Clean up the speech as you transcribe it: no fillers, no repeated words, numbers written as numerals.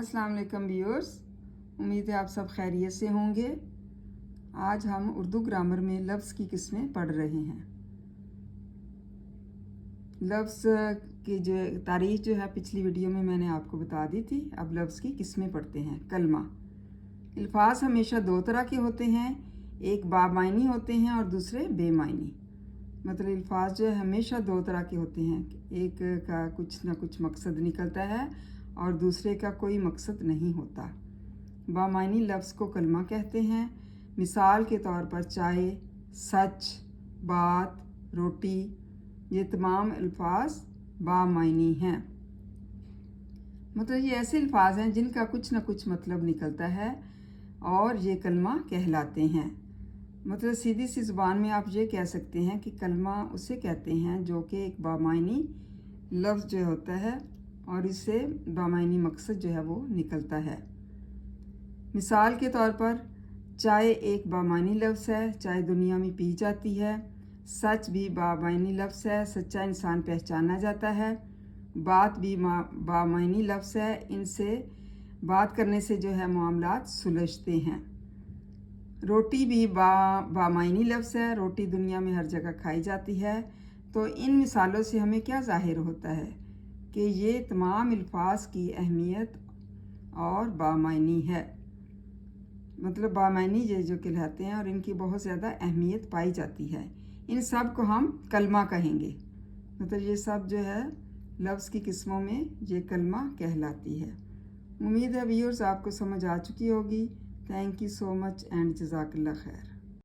अस्सलाम वालेकुम व्यूअर्स, उम्मीद है आप सब खैरियत से होंगे। आज हम उर्दू ग्रामर में लफ्ज़ की किस्में पढ़ रहे हैं। लफ्ज़ की जो तारीख जो है पिछली वीडियो में मैंने आपको बता दी थी। अब लफ्ज़ की किस्में पढ़ते हैं। कलमा। अल्फाज हमेशा दो तरह के होते हैं, एक बामायनी होते हैं और दूसरे बेमायनी। मतलब अल्फाज जो है हमेशा दो तरह के होते हैं, एक का कुछ ना कुछ मकसद निकलता है और दूसरे का कोई मकसद नहीं होता। बामायनी लफ्ज़ को कलमा कहते हैं। मिसाल के तौर पर चाय, सच, बात, रोटी, ये तमाम अल्फाज बामायनी हैं। मतलब ये ऐसे अल्फाज हैं जिनका कुछ ना कुछ मतलब निकलता है और ये कलमा कहलाते हैं। मतलब सीधी सी ज़ुबान में आप ये कह सकते हैं कि कलमा उसे कहते हैं जो कि एक बामायनी लफ्ज़ जो होता है और इससे बामायनी मकसद जो है वो निकलता है। मिसाल के तौर पर चाय एक बामायनी लफ्ज़ है, चाय दुनिया में पी जाती है। सच भी बामायनी लफ्ज़ है, सच्चा इंसान पहचाना जाता है। बात भी बामायनी लफ्ज़ है, इनसे बात करने से जो है मामलात सुलझते हैं। रोटी भी बामायनी लफ्ज़ है, रोटी दुनिया में हर जगह खाई जाती है। तो इन मिसालों से हमें क्या ज़ाहिर होता है कि ये तमाम अल्फाज की अहमियत और बामायनी है। मतलब बामायनी ये जो कहलाते हैं और इनकी बहुत ज़्यादा अहमियत पाई जाती है। इन सब को हम कलमा कहेंगे। मतलब ये सब जो है लफ्ज़ की किस्मों में ये कलमा कहलाती है। उम्मीद है व्यूअर्स आपको समझ आ चुकी होगी। Thank you so much and जज़ाकल्लाह खैर।